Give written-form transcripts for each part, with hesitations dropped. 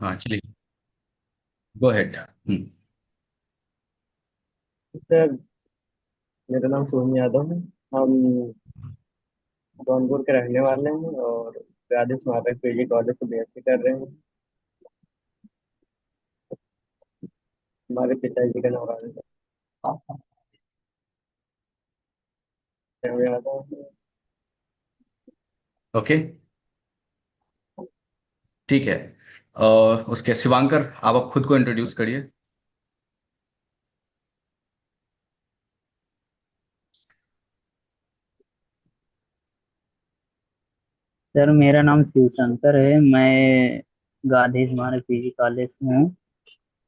हाँ चलिए, गो head. Sir, मेरा नाम सोहन यादव है। हम जौनपुर के रहने वाले हैं और राजस्थान स्मारक पीजी कॉलेज से बीएससी कर रहे हैं। हमारे पिताजी का नाम राजेश यादव है। ओके, ठीक है। और उसके शिवांकर, आप अब खुद को इंट्रोड्यूस करिए। सर, मेरा नाम शिव शंकर है। मैं गांधी स्मारक पीजी कॉलेज में हूँ।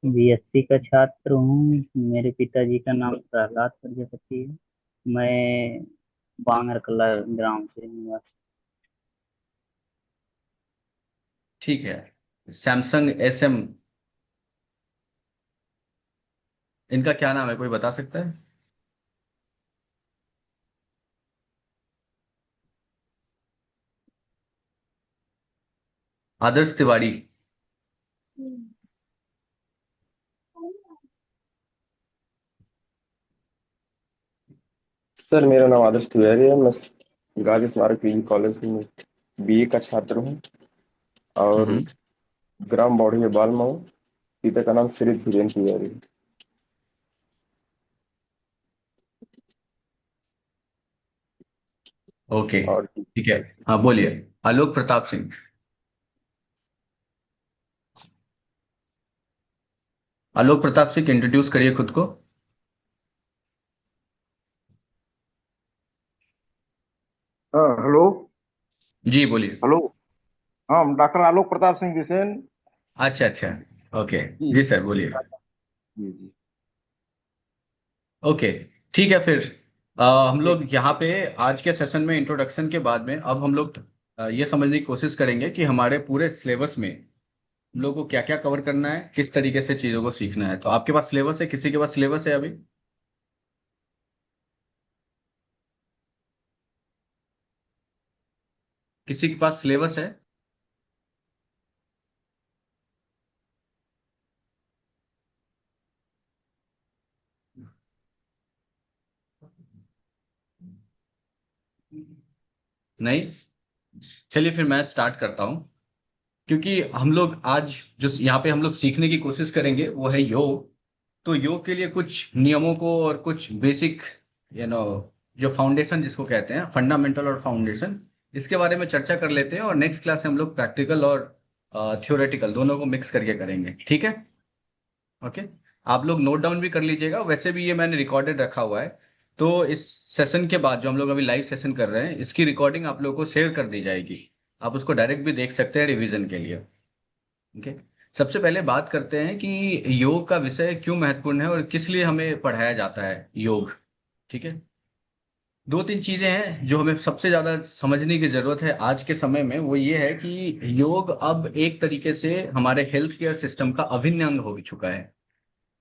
बीएससी का छात्र हूँ। मेरे पिताजी का नाम प्रहलाद प्रजापति है। मैं बांगरकला ग्राम से निवासी। ठीक है। सैमसंग एस एम, इनका क्या नाम है, कोई बता सकता है? आदर्श तिवारी। सर, मेरा नाम आदर्श तिवारी है। मैं गांधी स्मारक पीजी कॉलेज में बीए का छात्र हूँ और हम्म। ग्राम बौड़ी में बालमा हूँ। पिता का नाम श्री धीरेन्द्र तिवारी है। ओके, और ठीक है। हाँ बोलिए। आलोक प्रताप सिंह। आलोक प्रताप सिंह, इंट्रोड्यूस करिए खुद को। हाँ, हेलो। जी बोलिए। हेलो। हाँ, डॉक्टर आलोक प्रताप सिंह बिसेन। अच्छा अच्छा। ओके। जी। जी सर बोलिए। जी जी। ओके, ठीक है फिर। हम ठीक। लोग यहाँ पे आज के सेशन में इंट्रोडक्शन के बाद में अब हम लोग ये समझने की कोशिश करेंगे कि हमारे पूरे सिलेबस में हम लोग को क्या क्या कवर करना है, किस तरीके से चीज़ों को सीखना है। तो आपके पास सिलेबस है? किसी के पास सिलेबस है अभी? किसी के पास सिलेबस है? नहीं? चलिए फिर मैं स्टार्ट करता हूँ। क्योंकि हम लोग आज जो यहाँ पे हम लोग सीखने की कोशिश करेंगे वो है योग। तो योग के लिए कुछ नियमों को और कुछ बेसिक, यू नो, जो फाउंडेशन जिसको कहते हैं, फंडामेंटल और फाउंडेशन, इसके बारे में चर्चा कर लेते हैं। और नेक्स्ट क्लास में हम लोग प्रैक्टिकल और थ्योरेटिकल दोनों को मिक्स करके करेंगे, ठीक है? ओके। आप लोग नोट डाउन भी कर लीजिएगा, वैसे भी ये मैंने रिकॉर्डेड रखा हुआ है। तो इस सेशन के बाद जो हम लोग अभी लाइव सेशन कर रहे हैं, इसकी रिकॉर्डिंग आप लोगों को शेयर कर दी जाएगी। आप उसको डायरेक्ट भी देख सकते हैं रिवीजन के लिए। ओके। सबसे पहले बात करते हैं कि योग का विषय क्यों महत्वपूर्ण है और किस लिए हमें पढ़ाया जाता है योग। ठीक है। दो तीन चीजें हैं जो हमें सबसे ज्यादा समझने की जरूरत है आज के समय में। वो ये है कि योग अब एक तरीके से हमारे हेल्थ केयर सिस्टम का अभिन्न अंग हो चुका है।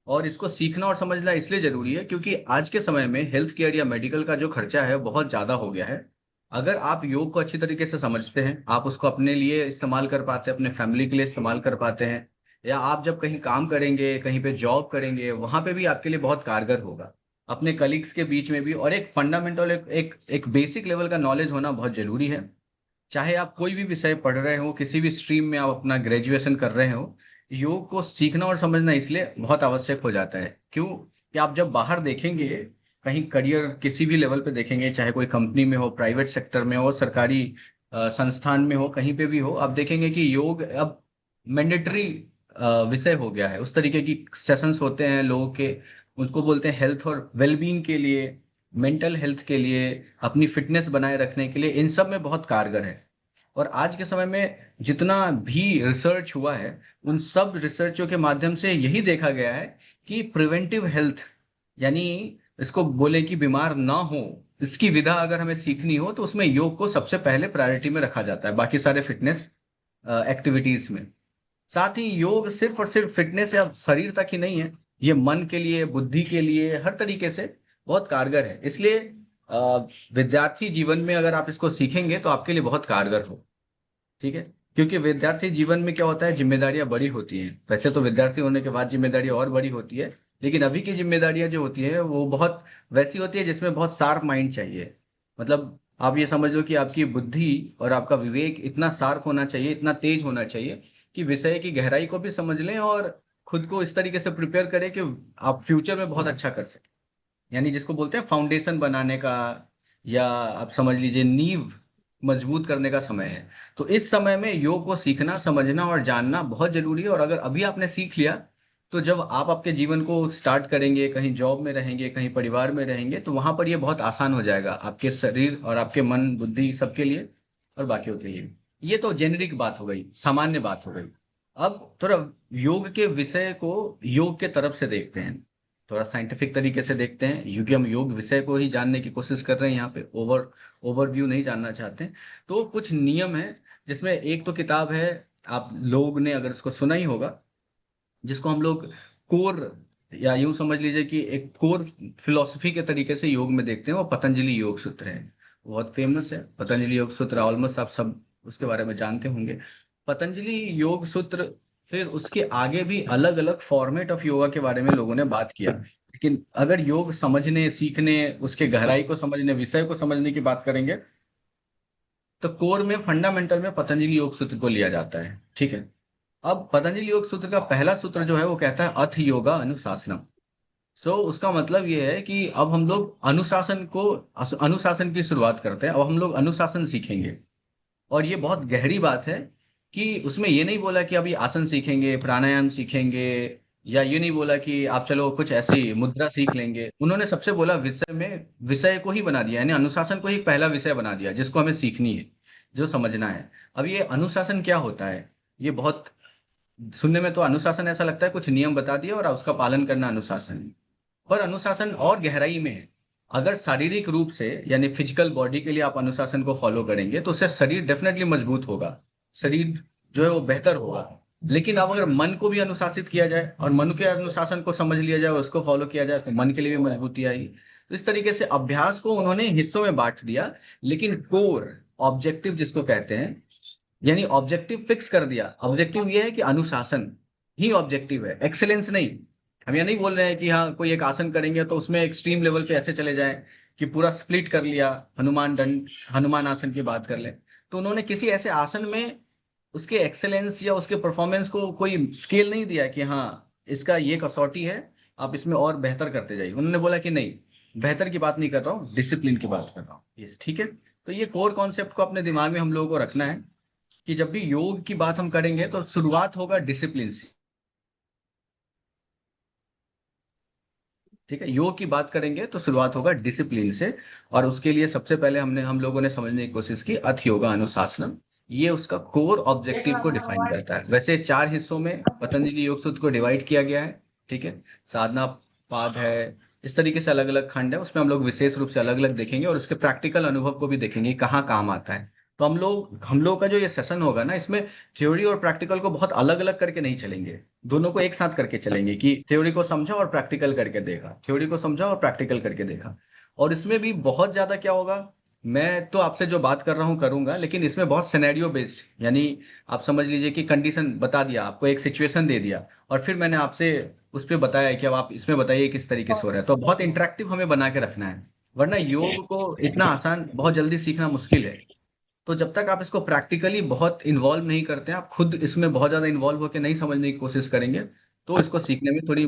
और इसको सीखना और समझना इसलिए जरूरी है क्योंकि आज के समय में हेल्थ केयर या मेडिकल का जो खर्चा है बहुत ज्यादा हो गया है। अगर आप योग को अच्छी तरीके से समझते हैं, आप उसको अपने लिए इस्तेमाल कर पाते हैं, अपने फैमिली के लिए इस्तेमाल कर पाते हैं, या आप जब कहीं काम करेंगे, कहीं पे जॉब करेंगे, वहां पे भी आपके लिए बहुत कारगर होगा। अपने कलीग्स के बीच में भी। और एक फंडामेंटल, एक बेसिक लेवल का नॉलेज होना बहुत जरूरी है। चाहे आप कोई भी विषय पढ़ रहे हो, किसी भी स्ट्रीम में आप अपना ग्रेजुएशन कर रहे हो, योग को सीखना और समझना इसलिए बहुत आवश्यक हो जाता है। क्यों? कि आप जब बाहर देखेंगे, कहीं करियर किसी भी लेवल पे देखेंगे, चाहे कोई कंपनी में हो, प्राइवेट सेक्टर में हो, सरकारी संस्थान में हो, कहीं पे भी हो, आप देखेंगे कि योग अब मैंडेटरी विषय हो गया है। उस तरीके की सेशंस होते हैं लोगों के, उसको बोलते हैं हेल्थ और वेलबींग के लिए, मेंटल हेल्थ के लिए, अपनी फिटनेस बनाए रखने के लिए, इन सब में बहुत कारगर है। और आज के समय में जितना भी रिसर्च हुआ है, उन सब रिसर्चों के माध्यम से यही देखा गया है कि प्रिवेंटिव हेल्थ, यानी इसको बोले कि बीमार ना हो, इसकी विधा अगर हमें सीखनी हो तो उसमें योग को सबसे पहले प्रायोरिटी में रखा जाता है, बाकी सारे फिटनेस एक्टिविटीज में। साथ ही योग सिर्फ और सिर्फ फिटनेस या शरीर तक ही नहीं है, ये मन के लिए, बुद्धि के लिए, हर तरीके से बहुत कारगर है। इसलिए विद्यार्थी जीवन में अगर आप इसको सीखेंगे तो आपके लिए बहुत कारगर हो। ठीक है। क्योंकि विद्यार्थी जीवन में क्या होता है, जिम्मेदारियां बड़ी होती हैं। वैसे तो विद्यार्थी होने के बाद जिम्मेदारियां और बड़ी होती है, लेकिन अभी की जिम्मेदारियां जो होती है वो बहुत वैसी होती है जिसमें बहुत शार्प माइंड चाहिए। मतलब आप ये समझ लो कि आपकी बुद्धि और आपका विवेक इतना शार्प होना चाहिए, इतना तेज होना चाहिए कि विषय की गहराई को भी समझ लें और खुद को इस तरीके से प्रिपेयर करें कि आप फ्यूचर में बहुत अच्छा कर सकें। यानी जिसको बोलते हैं फाउंडेशन बनाने का, या आप समझ लीजिए नींव मजबूत करने का समय है। तो इस समय में योग को सीखना, समझना और जानना बहुत जरूरी है। और अगर अभी आपने सीख लिया, तो जब आप आपके जीवन को स्टार्ट करेंगे, कहीं जॉब में रहेंगे, कहीं परिवार में रहेंगे, तो वहां पर ये बहुत आसान हो जाएगा आपके शरीर और आपके मन बुद्धि सबके लिए और बाकियों के लिए। ये तो जेनरिक बात हो गई, सामान्य बात हो गई। अब थोड़ा योग के विषय को योग के तरफ से देखते हैं, थोड़ा साइंटिफिक तरीके से देखते हैं, क्योंकि हम योग विषय को ही जानने की कोशिश कर रहे हैं यहाँ पे, ओवरव्यू नहीं जानना चाहते हैं। तो कुछ नियम है, जिसमें एक तो किताब है, आप लोग ने अगर इसको सुना ही होगा, जिसको हम लोग कोर, या यूं समझ लीजिए कि एक कोर फिलोसफी के तरीके से योग में देखते हैं, वो पतंजलि योग सूत्र है। बहुत फेमस है पतंजलि योग सूत्र, ऑलमोस्ट आप सब उसके बारे में जानते होंगे। पतंजलि योग सूत्र, फिर उसके आगे भी अलग अलग फॉर्मेट ऑफ योगा के बारे में लोगों ने बात किया। लेकिन अगर योग समझने, सीखने, उसके गहराई को समझने, विषय को समझने की बात करेंगे, तो कोर में, फंडामेंटल में पतंजलि योग सूत्र को लिया जाता है। ठीक है। अब पतंजलि योग सूत्र का पहला सूत्र जो है वो कहता है अथ योगा अनुशासनम। सो उसका मतलब ये है कि अब हम लोग अनुशासन की शुरुआत करते हैं। अब हम लोग अनुशासन सीखेंगे। और ये बहुत गहरी बात है कि उसमें ये नहीं बोला कि अभी आसन सीखेंगे, प्राणायाम सीखेंगे, या ये नहीं बोला कि आप चलो कुछ ऐसी मुद्रा सीख लेंगे। उन्होंने सबसे बोला विषय में, विषय को ही बना दिया, यानी अनुशासन को ही पहला विषय बना दिया जिसको हमें सीखनी है, जो समझना है। अब ये अनुशासन क्या होता है, ये बहुत सुनने में तो अनुशासन ऐसा लगता है कुछ नियम बता दिया और उसका पालन करना अनुशासन है। पर अनुशासन और गहराई में है। अगर शारीरिक रूप से, यानी फिजिकल बॉडी के लिए आप अनुशासन को फॉलो करेंगे, तो उससे शरीर डेफिनेटली मजबूत होगा, शरीर जो है वो बेहतर होगा। लेकिन अब अगर मन को भी अनुशासित किया जाए और मन के अनुशासन को समझ लिया जाए और उसको फॉलो किया जाए, तो मन के लिए भी मजबूती आएगी। तो इस तरीके से अभ्यास को उन्होंने हिस्सों में बांट दिया, लेकिन कोर ऑब्जेक्टिव जिसको कहते हैं, यानी ऑब्जेक्टिव फिक्स कर दिया। ऑब्जेक्टिव ये है कि अनुशासन ही ऑब्जेक्टिव है, एक्सेलेंस नहीं। हम ये नहीं बोल रहे हैं कि हाँ कोई एक आसन करेंगे तो उसमें एक्सट्रीम लेवल पे ऐसे चले जाए कि पूरा स्प्लिट कर लिया, हनुमान दंड, हनुमान आसन की बात कर ले। तो उन्होंने किसी ऐसे आसन में उसके एक्सेलेंस या उसके परफॉर्मेंस को कोई स्केल नहीं दिया कि हाँ इसका ये कसौटी है, आप इसमें और बेहतर करते जाइए। उन्होंने बोला कि नहीं, बेहतर की बात नहीं कर रहा हूँ, डिसिप्लिन की बात कर रहा हूँ। ये ठीक है। तो ये कोर कॉन्सेप्ट को अपने दिमाग में हम लोगों को रखना है कि जब भी योग की बात हम करेंगे तो शुरुआत होगा डिसिप्लिन से। ठीक है, योग की बात करेंगे तो शुरुआत होगा डिसिप्लिन से। और उसके लिए सबसे पहले हम लोगों ने समझने की कोशिश की अथ योगा अनुशासनम। ये उसका कोर ऑब्जेक्टिव को डिफाइन करता है। वैसे 4 हिस्सों में पतंजलि योग सूत्र को डिवाइड किया गया है। ठीक है, साधना पाद है, इस तरीके से अलग अलग खंड है, उसमें हम लोग विशेष रूप से अलग अलग देखेंगे और उसके प्रैक्टिकल अनुभव को भी देखेंगे कहाँ काम आता है। तो हम लोग का जो ये सेशन होगा ना, इसमें थ्योरी और प्रैक्टिकल को बहुत अलग अलग करके नहीं चलेंगे, दोनों को एक साथ करके चलेंगे कि थ्योरी को समझा और प्रैक्टिकल करके देखा, थ्योरी को समझा और प्रैक्टिकल करके देखा। और इसमें भी बहुत ज्यादा क्या होगा, मैं तो आपसे जो बात कर रहा हूँ करूंगा, लेकिन इसमें बहुत सिनेरियो बेस्ड, यानी आप समझ लीजिए कि कंडीशन बता दिया, आपको एक सिचुएशन दे दिया और फिर मैंने आपसे उस पर बताया कि अब आप इसमें बताइए किस तरीके से हो रहा है। तो बहुत इंटरेक्टिव हमें बना के रखना है, वरना योग को इतना आसान बहुत जल्दी सीखना मुश्किल है। तो जब तक आप इसको प्रैक्टिकली बहुत इन्वॉल्व नहीं करते हैं, आप खुद इसमें बहुत ज्यादा इन्वॉल्व होकर नहीं समझने की कोशिश करेंगे, तो इसको सीखने में थोड़ी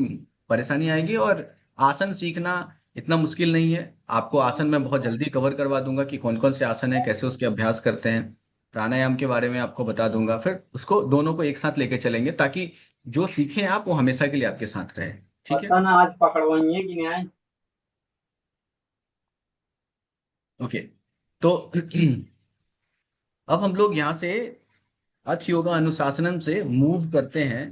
परेशानी आएगी। और आसन सीखना इतना मुश्किल नहीं है। आपको आसन में बहुत जल्दी कवर करवा दूंगा कि कौन कौन से आसन है, कैसे उसके अभ्यास करते हैं। प्राणायाम के बारे में आपको बता दूंगा, फिर उसको दोनों को एक साथ लेके चलेंगे ताकि जो सीखे आप वो हमेशा के लिए आपके साथ रहे। ठीक है, पता ना आज पकड़वाइए कि नहीं आए। ओके। तो अब हम लोग यहाँ से अथ योगा अनुशासनम से मूव करते हैं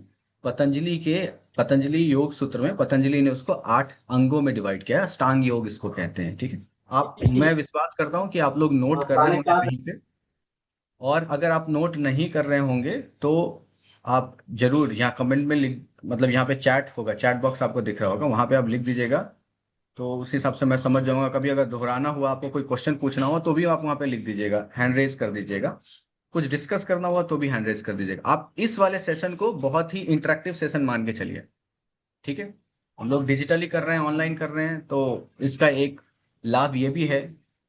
पतंजलि योग सूत्र में। पतंजलि ने उसको 8 अंगों में डिवाइड किया है, अष्टांग योग इसको कहते हैं। ठीक है, मैं विश्वास करता हूं कि आप लोग नोट कर रहे होंगे कहीं पे, और अगर आप नोट नहीं कर रहे होंगे तो आप जरूर यहाँ कमेंट में लिख, मतलब यहाँ पे चैट होगा, चैट बॉक्स आपको दिख रहा होगा, वहां पे आप लिख दीजिएगा। तो उस हिसाब से मैं समझ जाऊंगा। कभी अगर दोहराना हुआ, आपको कोई क्वेश्चन पूछना हो, तो भी आप वहां पे लिख दीजिएगा, हैंड रेज कर दीजिएगा। कुछ डिस्कस करना हुआ तो भी हैंड रेज कर दीजिएगा। आप इस वाले सेशन को बहुत ही इंटरेक्टिव सेशन मान के चलिए, ठीक है। हम लोग डिजिटली कर रहे हैं, ऑनलाइन कर रहे हैं, तो इसका एक लाभ ये भी है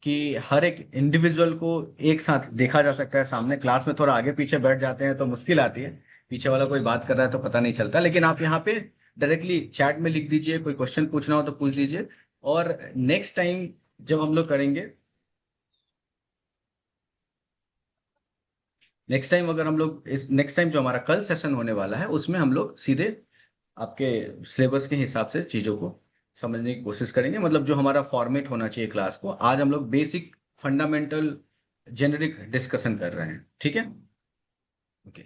कि हर एक इंडिविजुअल को एक साथ देखा जा सकता है सामने। क्लास में थोड़ा आगे पीछे बैठ जाते हैं तो मुश्किल आती है, पीछे वाला कोई बात कर रहा है तो पता नहीं चलता, लेकिन आप यहाँ पे डायरेक्टली चैट में लिख दीजिए, कोई क्वेश्चन पूछना हो तो पूछ दीजिए। और नेक्स्ट टाइम जब हम लोग करेंगे, नेक्स्ट टाइम अगर हम लोग इस नेक्स्ट टाइम जो हमारा कल सेशन होने वाला है उसमें हम लोग सीधे आपके सिलेबस के हिसाब से चीज़ों को समझने की कोशिश करेंगे। मतलब जो हमारा फॉर्मेट होना चाहिए क्लास को, आज हम लोग बेसिक फंडामेंटल जेनरिक डिस्कशन कर रहे हैं, ठीक है। ओके,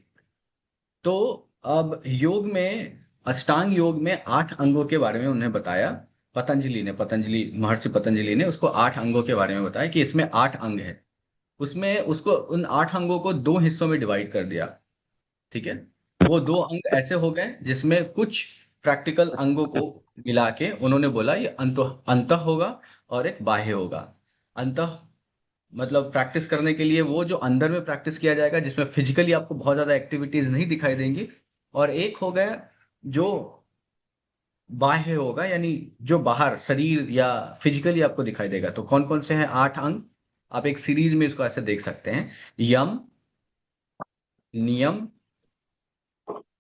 तो अब योग में, अष्टांग योग में 8 अंगों के बारे में उन्हें बताया। पतंजलि महर्षि पतंजलि ने उसको 8 अंगों के बारे में बताया कि इसमें 8 अंग है। उसमें उसको उन 8 अंगों को 2 हिस्सों में डिवाइड कर दिया, ठीक है। वो 2 अंग ऐसे हो गए जिसमें कुछ प्रैक्टिकल अंगों को मिला के उन्होंने बोला ये अंतः होगा और एक बाह्य होगा। अंतः मतलब प्रैक्टिस करने के लिए वो जो अंदर में प्रैक्टिस किया जाएगा, जिसमें फिजिकली आपको बहुत ज्यादा एक्टिविटीज नहीं दिखाई देंगी। और एक हो गया जो बाह्य होगा, यानी जो बाहर शरीर या फिजिकली आपको दिखाई देगा। तो कौन कौन से हैं 8 अंग? आप एक सीरीज में इसको ऐसे देख सकते हैं: यम, नियम,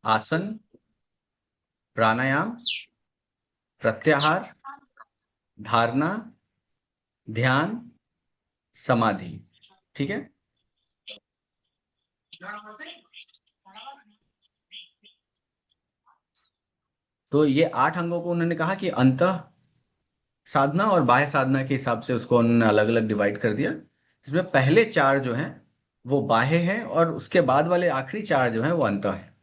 आसन, प्राणायाम, प्रत्याहार, धारणा, ध्यान, समाधि, ठीक है। तो ये 8 अंगों को उन्होंने कहा कि अंतः साधना और बाह्य साधना के हिसाब से उसको उन्होंने अलग अलग डिवाइड कर दिया। इसमें पहले 4 जो हैं वो बाह्य हैं और उसके बाद वाले आखिरी 4 जो हैं वो अंतः है,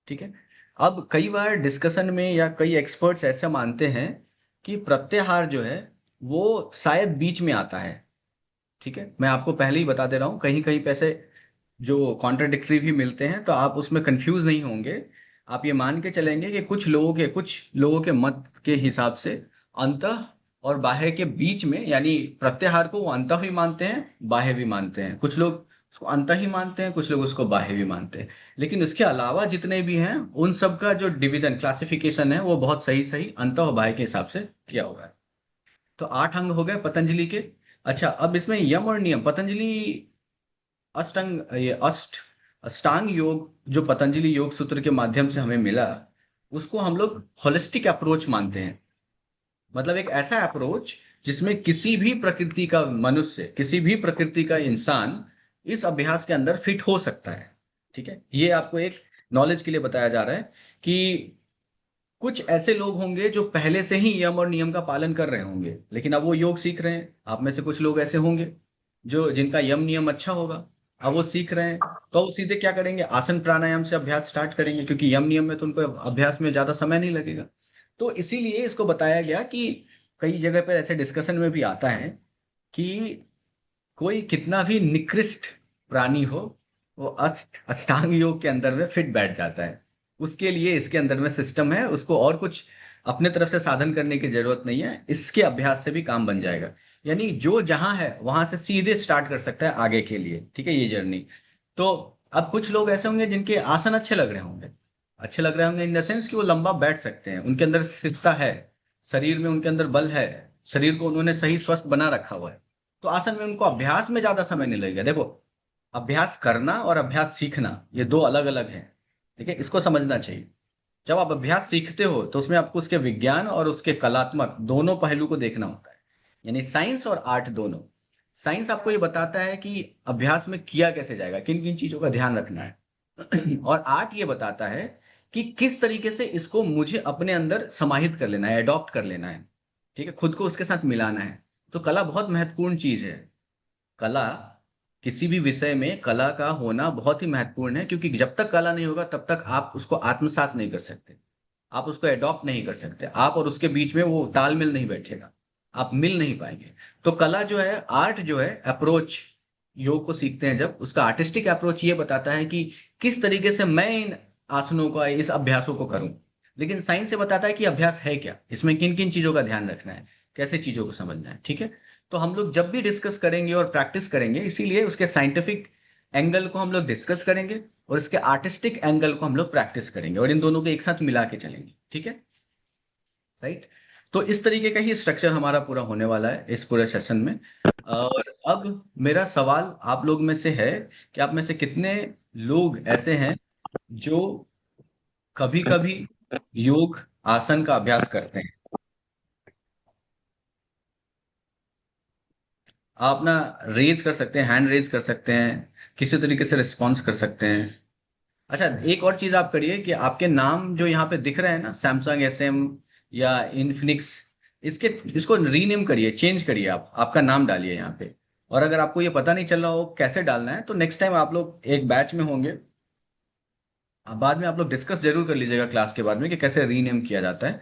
ठीक है। अब कई बार डिस्कशन में या कई एक्सपर्ट्स ऐसे मानते हैं कि प्रत्याहार जो है वो शायद बीच में आता है, ठीक है। मैं आपको पहले ही बता दे रहा हूँ, कहीं कहीं पे ऐसे जो कॉन्ट्राडिक्टरी भी मिलते हैं, तो आप उसमें कंफ्यूज नहीं होंगे। आप ये मान के चलेंगे कि कुछ लोगों के मत के हिसाब से अंतः और बाह्य के बीच में, यानी प्रत्याहार को वो अंतः भी मानते हैं, बाह्य भी मानते हैं। कुछ लोग उसको अंतः ही मानते हैं, कुछ लोग उसको बाह्य भी मानते हैं। लेकिन उसके अलावा जितने भी हैं उन सब का जो डिवीजन क्लासिफिकेशन है वो बहुत सही सही अंतः और बाह्य के हिसाब से किया हुआ है। तो 8 अंग हो गए पतंजलि के। अच्छा, अब इसमें यम और नियम, पतंजलि अष्टांग योग जो पतंजलि योग सूत्र के माध्यम से हमें मिला, उसको हम लोग होलिस्टिक अप्रोच मानते हैं। मतलब एक ऐसा अप्रोच जिसमें किसी भी प्रकृति का मनुष्य, किसी भी प्रकृति का इंसान इस अभ्यास के अंदर फिट हो सकता है, ठीक है। ये आपको एक नॉलेज के लिए बताया जा रहा है कि कुछ ऐसे लोग होंगे जो पहले से ही यम और नियम का पालन कर रहे होंगे, लेकिन अब वो योग सीख रहे हैं। आप में से कुछ लोग ऐसे होंगे जो जिनका यम नियम अच्छा होगा, अब वो सीख रहे हैं, तो वो सीधे क्या करेंगे, आसन प्राणायाम से अभ्यास स्टार्ट करेंगे, क्योंकि यम नियम में तो उनको अभ्यास में ज्यादा समय नहीं लगेगा। तो इसीलिए इसको बताया गया कि कई जगह पर ऐसे डिस्कशन में भी आता है कि कोई कितना भी निकृष्ट प्राणी हो, वो अष्टांग योग के अंदर में फिट बैठ जाता है। उसके लिए इसके अंदर में सिस्टम है, उसको और कुछ अपने तरफ से साधन करने की जरूरत नहीं है, इसके अभ्यास से भी काम बन जाएगा। यानी जो जहां है वहां से सीधे स्टार्ट कर सकता है आगे के लिए, ठीक है, ये जर्नी। तो अब कुछ लोग ऐसे होंगे जिनके आसन अच्छे लग रहे होंगे, अच्छे लग रहे होंगे इन द सेंस कि वो लंबा बैठ सकते हैं, उनके अंदर स्थिरता है, शरीर में उनके अंदर बल है, शरीर को उन्होंने सही स्वस्थ बना रखा हुआ है। तो आसन में उनको अभ्यास में ज्यादा समय नहीं लगेगा। देखो, अभ्यास करना और अभ्यास सीखना ये 2 अलग अलग हैं, ठीक है, इसको समझना चाहिए। जब आप अभ्यास सीखते हो तो उसमें आपको उसके विज्ञान और उसके कलात्मक दोनों पहलू को देखना होता है, यानी साइंस और आर्ट दोनों। साइंस आपको ये बताता है कि अभ्यास में किया कैसे जाएगा, किन किन चीजों का ध्यान रखना है और आर्ट ये बताता है कि किस तरीके से इसको मुझे अपने अंदर समाहित कर लेना है, अडॉप्ट कर लेना है, ठीक है, खुद को उसके साथ मिलाना है। तो कला बहुत महत्वपूर्ण चीज है। कला, किसी भी विषय में कला का होना बहुत ही महत्वपूर्ण है, क्योंकि जब तक कला नहीं होगा तब तक आप उसको आत्मसात नहीं कर सकते, आप उसको एडॉप्ट नहीं कर सकते, आप और उसके बीच में वो तालमेल नहीं बैठेगा, आप मिल नहीं पाएंगे। तो कला जो है, आर्ट जो है, अप्रोच, योग को सीखते हैं जब, उसका आर्टिस्टिक अप्रोच ये बताता है कि किस तरीके से मैं इन आसनों का, इस अभ्यासों को करूं। लेकिन साइंस से बताता है कि अभ्यास है क्या, इसमें किन किन चीजों का ध्यान रखना है, कैसे चीजों को समझना है, ठीक है। तो हम लोग जब भी डिस्कस करेंगे और प्रैक्टिस करेंगे, इसीलिए उसके साइंटिफिक एंगल को हम लोग डिस्कस करेंगे और इसके आर्टिस्टिक एंगल को हम लोग प्रैक्टिस करेंगे और इन दोनों को एक साथ मिला के चलेंगे, ठीक है, राइट। तो इस तरीके का ही स्ट्रक्चर हमारा पूरा होने वाला है इस पूरे सेशन में। और अब मेरा सवाल आप लोग में से है कि आप में से कितने लोग ऐसे हैं जो कभी कभी योग आसन का अभ्यास करते हैं। आप ना रेज कर सकते हैं, हैंड रेज कर सकते हैं, किसी तरीके से रिस्पॉन्स कर सकते हैं। अच्छा, एक और चीज आप करिए कि आपके नाम जो यहाँ पे दिख रहे हैं ना, सैमसंग एसएम या इन्फिनिक्स, इसके इसको रीनेम करिए, चेंज करिए, आप आपका नाम डालिए यहाँ पे। और अगर आपको ये पता नहीं चल रहा हो कैसे डालना है, तो नेक्स्ट टाइम आप लोग एक बैच में होंगे, बाद में आप लोग डिस्कस जरूर कर लीजिएगा क्लास के बाद में कि कैसे रीनेम किया जाता है।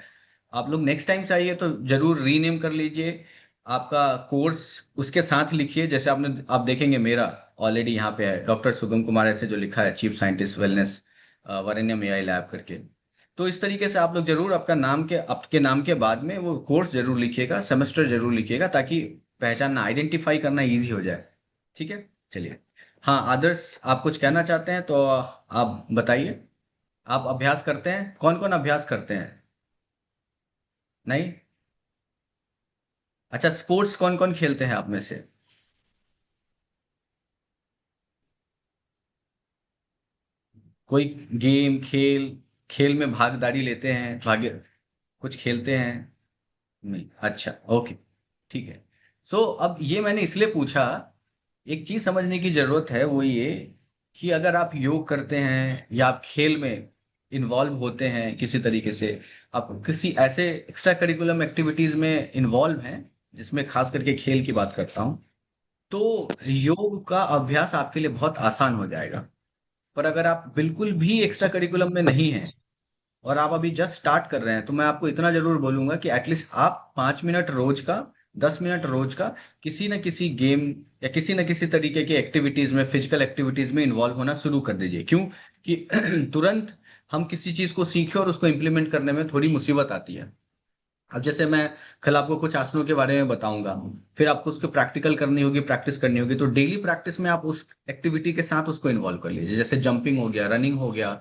आप लोग नेक्स्ट टाइम से आइए तो जरूर रीनेम कर लीजिए आपका कोर्स, उसके साथ लिखिए। जैसे आप देखेंगे मेरा ऑलरेडी यहाँ पे है, डॉक्टर शुभम कुमार ऐसे जो लिखा है, chief scientist wellness Varenyam AI lab करके। तो इस तरीके से आप लोग जरूर आपके नाम के बाद में वो कोर्स जरूर लिखिएगा, सेमेस्टर जरूर लिखिएगा, ताकि पहचानना, आइडेंटिफाई करना इजी हो जाए, ठीक है। चलिए, हाँ आदर्श, आप कुछ कहना चाहते हैं तो आप बताइए। आप अभ्यास करते हैं? कौन कौन अभ्यास करते हैं? नहीं? अच्छा, स्पोर्ट्स कौन कौन खेलते हैं आप में से? कोई गेम, खेल, खेल में भागीदारी लेते हैं, कुछ खेलते हैं? नहीं, अच्छा, ओके, ठीक है। सो अब ये मैंने इसलिए पूछा, एक चीज समझने की जरूरत है, वो ये कि अगर आप योग करते हैं या आप खेल में इन्वॉल्व होते हैं किसी तरीके से, आप किसी ऐसे एक्स्ट्रा करिकुलम एक्टिविटीज में इन्वॉल्व हैं, जिसमें खास करके खेल की बात करता हूँ, तो योग का अभ्यास आपके लिए बहुत आसान हो जाएगा। पर अगर आप बिल्कुल भी एक्स्ट्रा करिकुलम में नहीं हैं और आप अभी जस्ट स्टार्ट कर रहे हैं, तो मैं आपको इतना जरूर बोलूंगा कि एटलीस्ट आप 5 मिनट रोज का, 10 मिनट रोज का किसी न किसी गेम या किसी न किसी तरीके की एक्टिविटीज में, फिजिकल एक्टिविटीज में इन्वॉल्व होना शुरू कर दीजिए। क्यों कि तुरंत हम किसी चीज को सीखे और उसको इम्प्लीमेंट करने में थोड़ी मुसीबत आती है। अब जैसे मैं कल आपको कुछ आसनों के बारे में बताऊंगा, फिर आपको उसको प्रैक्टिकल करनी होगी, प्रैक्टिस करनी होगी, तो डेली प्रैक्टिस में आप उस एक्टिविटी के साथ उसको इन्वॉल्व कर लीजिए। जैसे जंपिंग हो गया, रनिंग हो गया,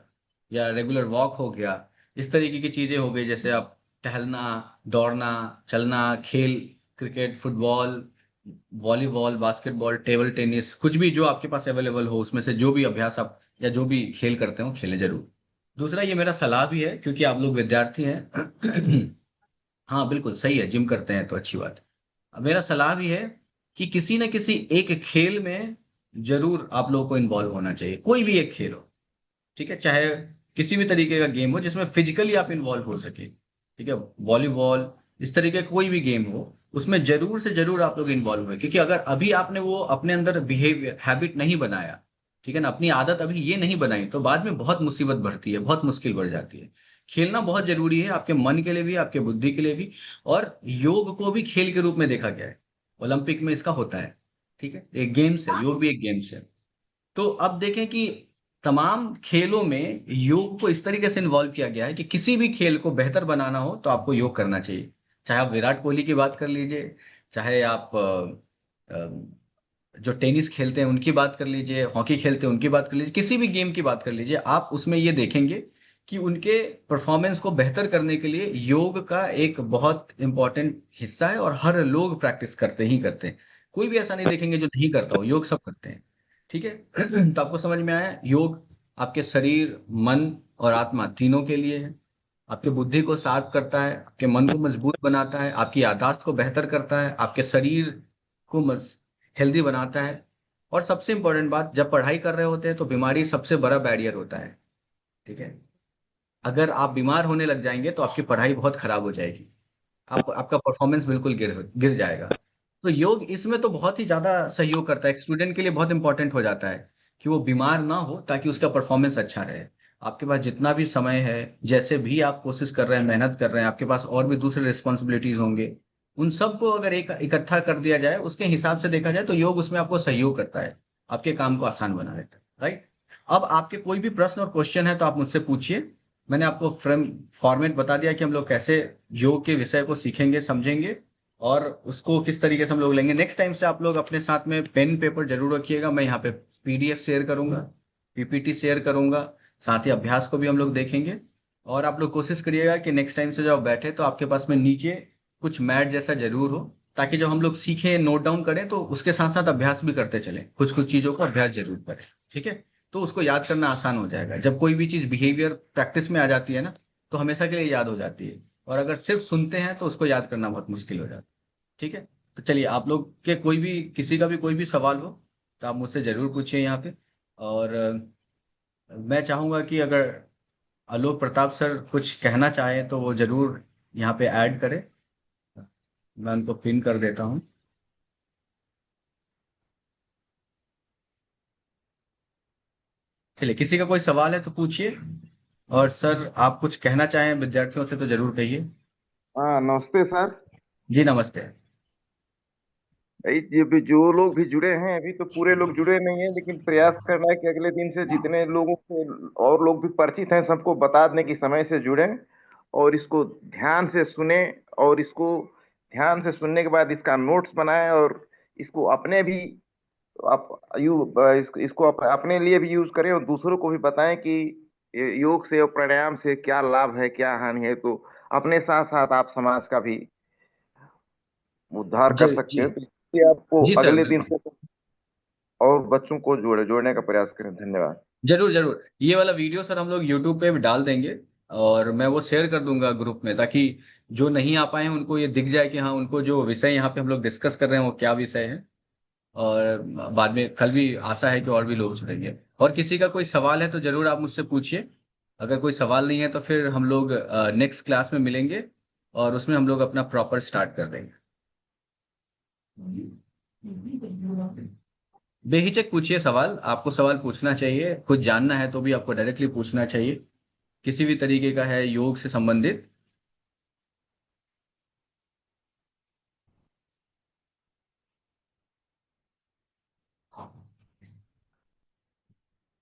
या रेगुलर वॉक हो गया, इस तरीके की चीजें हो गई। जैसे आप टहलना, दौड़ना, चलना, खेल, cricket, football, volleyball, basketball, table tennis, कुछ भी जो आपके पास अवेलेबल हो, उसमें से जो भी अभ्यास आप या जो भी खेल करते हो, खेलें जरूर। दूसरा, ये मेरा सलाह भी है क्योंकि आप लोग विद्यार्थी हैं। हाँ बिल्कुल सही है, जिम करते हैं तो अच्छी बात है। अब मेरा सलाह भी है कि किसी न किसी एक खेल में जरूर आप लोगों को इन्वॉल्व होना चाहिए, कोई भी एक खेल हो, ठीक है, चाहे किसी भी तरीके का गेम हो जिसमें फिजिकली आप इन्वॉल्व हो सके, ठीक है, वॉलीबॉल, इस तरीके का कोई भी गेम हो, उसमें जरूर से जरूर आप लोग इन्वॉल्व हुए। क्योंकि अगर अभी आपने वो अपने अंदर बिहेवियर, हैबिट नहीं बनाया, ठीक है ना, अपनी आदत अभी ये नहीं बनाई, तो बाद में बहुत मुसीबत बढ़ती है, बहुत मुश्किल बढ़ जाती है। खेलना बहुत जरूरी है, आपके मन के लिए भी, आपके बुद्धि के लिए भी। और योग को भी खेल के रूप में देखा गया है, ओलंपिक में इसका होता है, ठीक है, एक गेम्स है, योग भी एक गेम्स है। तो अब देखें कि तमाम खेलों में योग को इस तरीके से इन्वॉल्व किया गया है कि किसी भी खेल को बेहतर बनाना हो तो आपको योग करना चाहिए। चाहे आप विराट कोहली की बात कर लीजिए, चाहे आप जो टेनिस खेलते हैं उनकी बात कर लीजिए, हॉकी खेलते हैं उनकी बात कर लीजिए, किसी भी गेम की बात कर लीजिए, आप उसमें ये देखेंगे कि उनके परफॉर्मेंस को बेहतर करने के लिए योग का एक बहुत इंपॉर्टेंट हिस्सा है, और हर लोग प्रैक्टिस करते ही करते हैं। कोई भी ऐसा नहीं देखेंगे जो नहीं करता हो, योग सब करते हैं, ठीक है। तो आपको समझ में आया, योग आपके शरीर, मन और आत्मा तीनों के लिए है। आपके बुद्धि को शार्प करता है, आपके मन को मजबूत बनाता है, आपकी याददाश्त को बेहतर करता है, आपके शरीर को हेल्दी बनाता है। और सबसे इंपॉर्टेंट बात, जब पढ़ाई कर रहे होते हैं तो बीमारी सबसे बड़ा बैरियर होता है, ठीक है। अगर आप बीमार होने लग जाएंगे तो आपकी पढ़ाई बहुत खराब हो जाएगी, आपका परफॉर्मेंस बिल्कुल गिर गिर जाएगा। तो योग इसमें तो बहुत ही ज्यादा सहयोग करता है, एक स्टूडेंट के लिए बहुत इंपॉर्टेंट हो जाता है कि वो बीमार ना हो, ताकि उसका परफॉर्मेंस अच्छा रहे। आपके पास जितना भी समय है, जैसे भी आप कोशिश कर रहे हैं, मेहनत कर रहे हैं, आपके पास और भी दूसरे रिस्पॉन्सिबिलिटीज होंगे, उन सबको अगर एक इकट्ठा कर दिया जाए, उसके हिसाब से देखा जाए, तो योग उसमें आपको सहयोग करता है, आपके काम को आसान बना देता है, राइट। अब आपके कोई भी प्रश्न और क्वेश्चन है तो आप मुझसे पूछिए। मैंने आपको फ्रेम फॉर्मेट बता दिया कि हम लोग कैसे योग के विषय को सीखेंगे, समझेंगे, और उसको किस तरीके से हम लोग लेंगे। नेक्स्ट टाइम से आप लोग अपने साथ में पेन पेपर जरूर रखिएगा, मैं यहाँ पे PDF शेयर करूंगा, PPT शेयर करूंगा, साथ ही अभ्यास को भी हम लोग देखेंगे। और आप लोग कोशिश करिएगा कि नेक्स्ट टाइम से जब आप बैठे तो आपके पास में नीचे कुछ मैट जैसा जरूर हो, ताकि जब हम लोग सीखें नोट डाउन करें तो उसके साथ साथ अभ्यास भी करते चलें, कुछ कुछ चीज़ों को अभ्यास जरूर करें। ठीक है, तो उसको याद करना आसान हो जाएगा। जब कोई भी चीज़ बिहेवियर प्रैक्टिस में आ जाती है ना, तो हमेशा के लिए याद हो जाती है, और अगर सिर्फ सुनते हैं तो उसको याद करना बहुत मुश्किल हो जाता है। ठीक है, तो चलिए, आप लोग के कोई भी किसी का भी कोई भी सवाल हो तो आप मुझसे जरूर पूछिए यहाँ पे। और मैं चाहूंगा कि अगर आलोक प्रताप सर कुछ कहना चाहें तो वो जरूर यहाँ पे ऐड करें। मैं उनको पिन कर देता हूँ। चलिए, किसी का कोई सवाल है तो पूछिए। और सर, आप कुछ कहना चाहें विद्यार्थियों से तो जरूर कहिए। हाँ, नमस्ते सर। जी नमस्ते। ये भी जो लोग भी जुड़े हैं, अभी तो पूरे लोग जुड़े नहीं हैं, लेकिन प्रयास करना है कि अगले दिन से जितने लोगों को और लोग भी परिचित हैं सबको बता दें कि समय से जुड़ें और इसको ध्यान से सुने, और इसको ध्यान से सुनने के बाद इसका नोट्स बनाएं और इसको अपने भी आप इसको अपने लिए भी यूज करें और दूसरों को भी बताएं कि योग से और प्राणायाम से क्या लाभ है, क्या हानि है। तो अपने साथ साथ आप समाज का भी उद्धार जी कर सकते जी। हैं। तो इसलिए आपको जी सर, अगले दिन बिल्कुल। से और बच्चों को जोड़ने का प्रयास करें। धन्यवाद। जरूर जरूर, ये वाला वीडियो सर हम लोग यूट्यूब पे भी डाल देंगे, और मैं वो शेयर कर दूंगा ग्रुप में, ताकि जो नहीं आ पाए हैं उनको ये दिख जाए कि हाँ, उनको जो विषय यहाँ पे हम लोग डिस्कस कर रहे हैं वो क्या विषय है। और बाद में कल भी आशा है कि और भी लोग जुड़ेंगे। और किसी का कोई सवाल है तो जरूर आप मुझसे पूछिए। अगर कोई सवाल नहीं है तो फिर हम लोग नेक्स्ट क्लास में मिलेंगे, और उसमें हम लोग अपना प्रॉपर स्टार्ट कर देंगे। बेहिचक पूछिए सवाल, आपको सवाल पूछना चाहिए, कुछ जानना है तो भी आपको डायरेक्टली पूछना चाहिए, किसी भी तरीके का है योग से संबंधित